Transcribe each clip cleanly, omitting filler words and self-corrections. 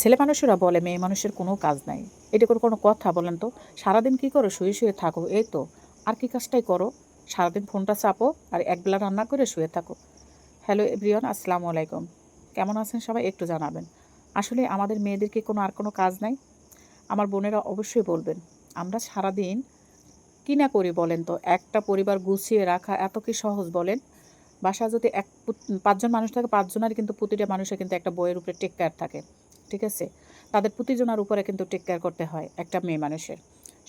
ছেলে মানুষেরা বলে মেয়ে মানুষের কোনো কাজ নাই। এটা কোনো কথা বলেন তো? সারাদিন কী করো? শুয়ে শুয়ে থাকো, এই তো। আর কী কাজটাই করো? সারাদিন ফোনটা চাপো আর একবেলা রান্না করে শুয়ে থাকো। হ্যালো এভরিওয়ান, আসসালামু আলাইকুম। কেমন আছেন সবাই? একটু জানাবেন। আসলে আমাদের মেয়েদের কি আর কোনো কাজ নাই? আমার বোনেরা অবশ্যই বলবেন। আমরা সারাদিন কী না করি বলেন তো? একটা পরিবার গুছিয়ে রাখা এত কি সহজ বলেন? বাসায় যদি ৫ জন মানুষ থাকে, ৫ জনেরই কিন্তু প্রতিটা মানুষের কিন্তু একটা বইয়ের উপরে টেক কেয়ার থাকে। ঠিক আছে? তাদের প্রতিজনার উপরে কিন্তু টেক কেয়ার করতে হয় একটা মেয়ে মানুষের।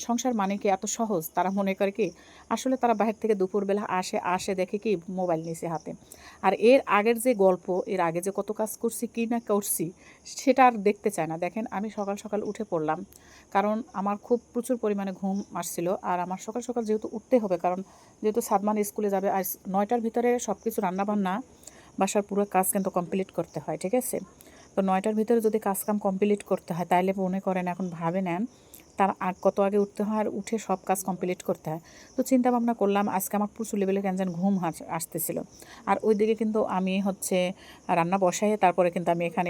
সংসার মানে কি এত সহজ? তারা মনে করে কি আসলে তারা বাহির থেকে দুপুরবেলা আসে দেখে কি মোবাইল নিছে হাতে। আর এর আগের যে গল্প, এর আগে যে কত কাজ করছি, কি না করছি সেটা আর দেখতে চায় না। দেখেন আমি সকাল, সকাল উঠে পড়লাম। কারণ আমার খুব প্রচুর পরিমাণে ঘুম আসছিল। আর আমার সকাল, সকাল যেহেতু উঠতে হবে, কারণ যেহেতু সাদমান স্কুলে যাবে আর ৯ টার ভিতরে সবকিছু রান্নাবান্না বাসার পুরো কাজ কিন্তু কমপ্লিট করতে হয়। ঠিক আছে? তো ৯ টার ভিতরে যদি কাজকাম কমপ্লিট করতে হয় তাইলে মনে করেন এখন ভাবে নেন তার কত আগে উঠতে হয় আর উঠে সব কাজ কমপ্লিট করতে হয়। তো চিন্তা ভাবনা করলাম আজকে আমার প্রচুর লেভেলে কেন যেন ঘুম আসতেছিল। আর ওইদিকে কিন্তু আমি হচ্ছে রান্না বসাইয়ে তারপরে কিন্তু আমি এখানে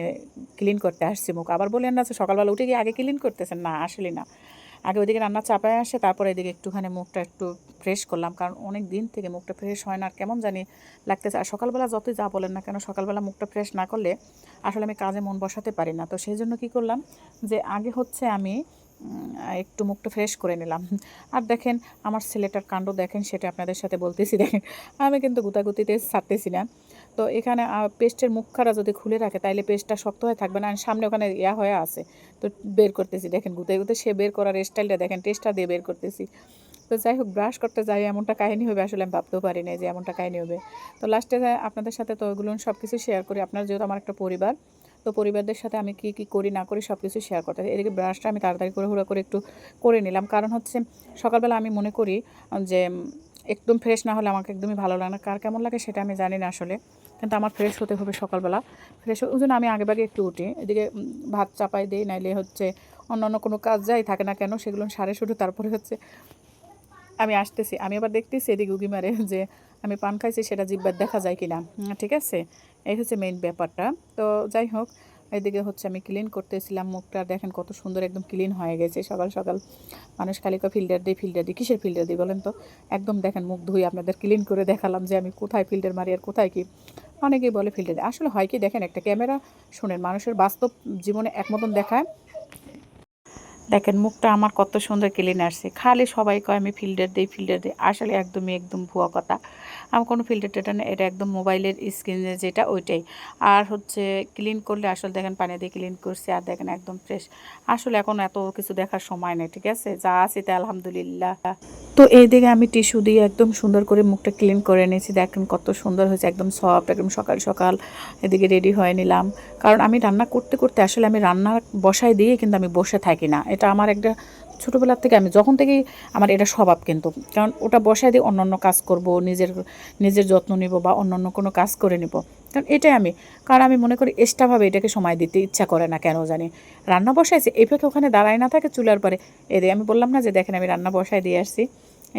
ক্লিন করতে আসছি মুখ। আবার বললেন না যে সকালবেলা উঠে গিয়ে আগে ক্লিন করতেছেন? না, আসলেই না। আগে ওইদিকে রান্না চাপায় আসে, তারপরে এদিকে একটুখানি মুখটা একটু ফ্রেশ করলাম, কারণ অনেক দিন থেকে মুখটা ফ্রেশ হয় না আর কেমন জানি লাগতেছে। আর সকালবেলা যতই যা বলেন না কেন, সকালবেলা মুখটা ফ্রেশ না করলে আসলে আমি কাজে মন বসাতে পারি না। তো সেই জন্য কী করলাম যে আগে হচ্ছে আমি একটু মুখটা ফ্রেশ করে নিলাম। আর দেখেন আমার ছেলেটার কাণ্ড দেখেন, সেটা আপনাদের সাথে বলতেছি। দেখেন আমি কিন্তু গুতাগুতিতে ছাড়তেছি না। তো এখানে পেস্টের মুখখানা যদি খুলে রাখে তাইলে পেস্টটা শক্ত হয়ে থাকবে না, আর সামনে ওখানে হয়ে আছে। তো বের করতেছি, দেখেন গুতে গুতে সে বের করার স্টাইলটা দেখেন, টেস্টটা দিয়ে বের করতেছি। তো যাই হোক, ব্রাশ করতে যাই এমনটা কাহিনী হবে আসলে আমি ভাবতেও পারি না যে এমনটা কাহিনী হবে। তো লাস্টে আপনাদের সাথে তো ওইগুলো সব কিছু শেয়ার করি। আপনারা যেহেতু আমার একটা পরিবার, তো পরিবারদের সাথে আমি কী কী করি না করি সব কিছু শেয়ার করতে হয়। এদিকে ব্রাশটা আমি তাড়াতাড়ি করে হুড়া করে একটু করে নিলাম, কারণ হচ্ছে সকালবেলা আমি মনে করি যে একদম ফ্রেশ না হলে আমাকে একদমই ভালো লাগে না। কার কেমন লাগে সেটা আমি জানি না আসলে, কিন্তু আমার ফ্রেশ হতে হবে সকালবেলা। ফ্রেশ ওই জন্য আমি আগেভাগে একটু উঠি, এদিকে ভাত চাপাই দিই, নাইলে হচ্ছে অন্য কোনো কাজ যাই থাকে না কেন সেগুলো সারে শুরু, তারপরে হচ্ছে আমি আসতেছি। আমি আবার দেখতেছি এদিকে উঁকি মারে যে আমি পান খাইছি সেটা জিহ্বার দেখা যায় কিনা। ঠিক আছে? এই হচ্ছে মেইন ব্যাপারটা। তো যাই হোক, এদিকে হচ্ছে আমি ক্লিন করতেছিলাম মুখটা। দেখেন কত সুন্দর একদম ক্লিন হয়ে গেছে সকাল সকাল। মানুষ খালি ফিল্টার দিই ফিল্টার দিই, কিসের ফিল্টার দিই বলেন তো? একদম দেখেন মুখ ধুয়ে আপনাদের ক্লিন করে দেখালাম যে আমি কোথায় ফিল্টার মারি আর কোথায় কি। অনেকেই বলে ফিল্টার দিই, আসলে হয় কি দেখেন, একটা ক্যামেরা শোনেন মানুষের বাস্তব জীবনে এক মতন দেখায়। দেখেন মুখটা আমার কত সুন্দর ক্লিন আসছে। খালি সবাই কয় আমি ফিল্টার দিই ফিল্টার দিই, আসলে একদম ভুয়া কথা। আমার কোনো ফিল্টার টিল্টার না, এটা একদম মোবাইলের স্ক্রিনে যেটা ওইটাই। আর হচ্ছে ক্লিন করলে আসলে দেখেন পানি দিয়ে ক্লিন করছি, আর দেখেন একদম ফ্রেশ। আসলে এখন এত কিছু দেখার সময় নেই। ঠিক আছে? যা আছে তা আলহামদুলিল্লাহ। তো এইদিকে আমি টিস্যু দিয়ে একদম সুন্দর করে মুখটা ক্লিন করে নিয়েছি। দেখেন কত সুন্দর হয়েছে, একদম সফট, একদম সকাল সকাল এদিকে রেডি হয়ে নিলাম। কারণ আমি রান্না করতে করতে আসলে আমি রান্না বসায় দিয়ে কিন্তু আমি বসে থাকি না। এটা আমার একটা ছোটোবেলার থেকে, আমি যখন থেকেই আমার এটা স্বভাব কিন্তু। কারণ ওটা বসায় দিয়ে অন্য কাজ করব, নিজের যত্ন নিব বা অন্য কোনো কাজ করে নিব। কারণ এটাই আমি, কারণ আমি মনে করি এক্সট্রাভাবে এটাকে সময় দিতে ইচ্ছা করে না কেন জানি। রান্না বসাইছে এই ফাঁকে ওখানে দাঁড়ায় না থাকে চুলার পরে, এদিকে আমি বললাম না যে দেখেন আমি রান্না বসায় দিয়ে আসছি।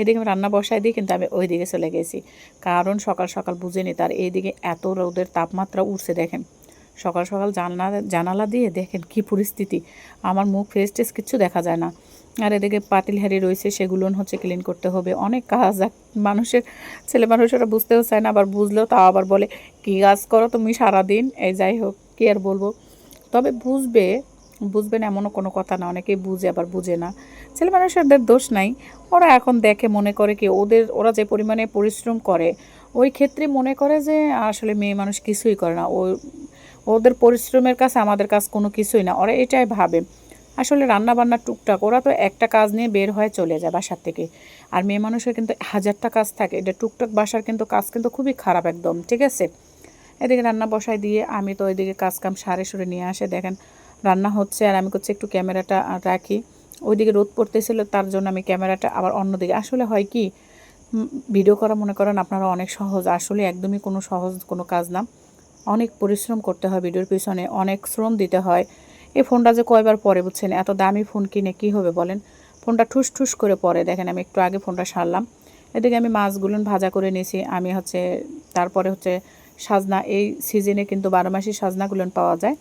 এদিকে আমি রান্না বসায় দিই কিন্তু আমি ওই দিকে চলে গেছি, কারণ সকাল সকাল বুঝেনি তার এইদিকে এত রোদের তাপমাত্রা উঠছে। দেখেন সকাল সকাল জানালা দিয়ে দেখেন কি পরিস্থিতি, আমার মুখ ফেস টেস কিচ্ছু দেখা যায় না। আর এদিকে পাতিল হাঁড়ি রয়েছে, সেগুলো হচ্ছে ক্লিন করতে হবে, অনেক কাজ। মানুষের ছেলে মানুষেরা বুঝতেও চায় না, আবার বুঝলেও তাও আবার বলে কী কাজ করো তুমি সারাদিন। এই যাই হোক, কী আর বলবো। তবে বুঝবেন এমনও কোনো কথা না, অনেকেই বুঝে আবার বুঝে না। ছেলে মানুষদের দোষ নাই, ওরা এখন দেখে মনে করে কি ওরা যে পরিমাণে পরিশ্রম করে ওই ক্ষেত্রে মনে করে যে আসলে মেয়ে মানুষ কিছুই করে না, ওদের পরিশ্রমের কাছে আমাদের কাজ কোনো কিছুই না, ওরা এটাই ভাবে। আসলে রান্না বান্না টুকটাক, ওরা তো একটা কাজ নিয়ে বের হয়ে চলে যায় বাসার থেকে। আর মেয়ে মানুষের কিন্তু হাজারটা কাজ থাকে, এটা টুকটাক বাসার কিন্তু কাজ কিন্তু খুবই খারাপ একদম। ঠিক আছে? এদিকে রান্না বসায় দিয়ে আমি তো ওইদিকে কাজকাম সারে সুরে নিয়ে আসে দেখেন রান্না হচ্ছে, আর আমি করছি একটু ক্যামেরাটা রাখি। ওইদিকে রোদ পড়তেছিল, তার জন্য আমি ক্যামেরাটা আবার অন্যদিকে। আসলে হয় কি, ভিডিও করা মনে করেন আপনারা অনেক সহজ, আসলে একদমই কোনো সহজ কোনো কাজ না। অনেক পরিশ্রম করতে হয় ভিডিওর পিছনে, অনেক শ্রম দিতে হয়। এই ফোনটা যে কয়বার পরে বুঝছেন, এত দামি ফোন কিনে কী হবে বলেন? ফোনটা ঠুস ঠুস করে পরে। দেখেন আমি একটু আগে ফোনটা সারলাম। এদিকে আমি মাছগুলো ভাজা করে নিয়েছি। আমি হচ্ছে তারপরে হচ্ছে সাজনা, এই সিজনে কিন্তু 12 মাসি সাজনাগুলো পাওয়া যায়।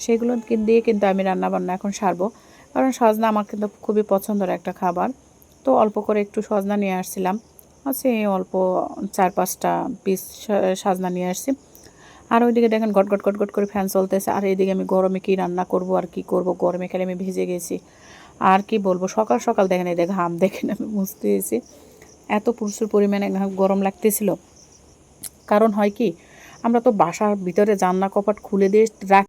সেগুলো দিয়ে কিন্তু আমি রান্নাবান্না এখন সারবো, কারণ সজনা আমার কিন্তু খুবই পছন্দের একটা খাবার। তো অল্প করে একটু সজনা নিয়ে আসছিলাম, আছে অল্প 4-5টা পিস সজনা নিয়ে আসছি। আর ওইদিকে দেখেন গট গট গট গট করে ফ্যান চলতেছে, আর এইদিকে আমি গরমে কি রান্না করব আর কি করব, গরমে খেলে আমি ভিজে গেছি। আর কি বলবো, সকাল সকাল দেখেন এই দেখে ঘাম দেখেন আমি মুছতেছি, এত প্রচুর পরিমাণে গরম লাগতেছিল। কারণ হয় কি, আমরা তো বাসার ভিতরে জানলা কপাট খুলে দিয়ে রাখি।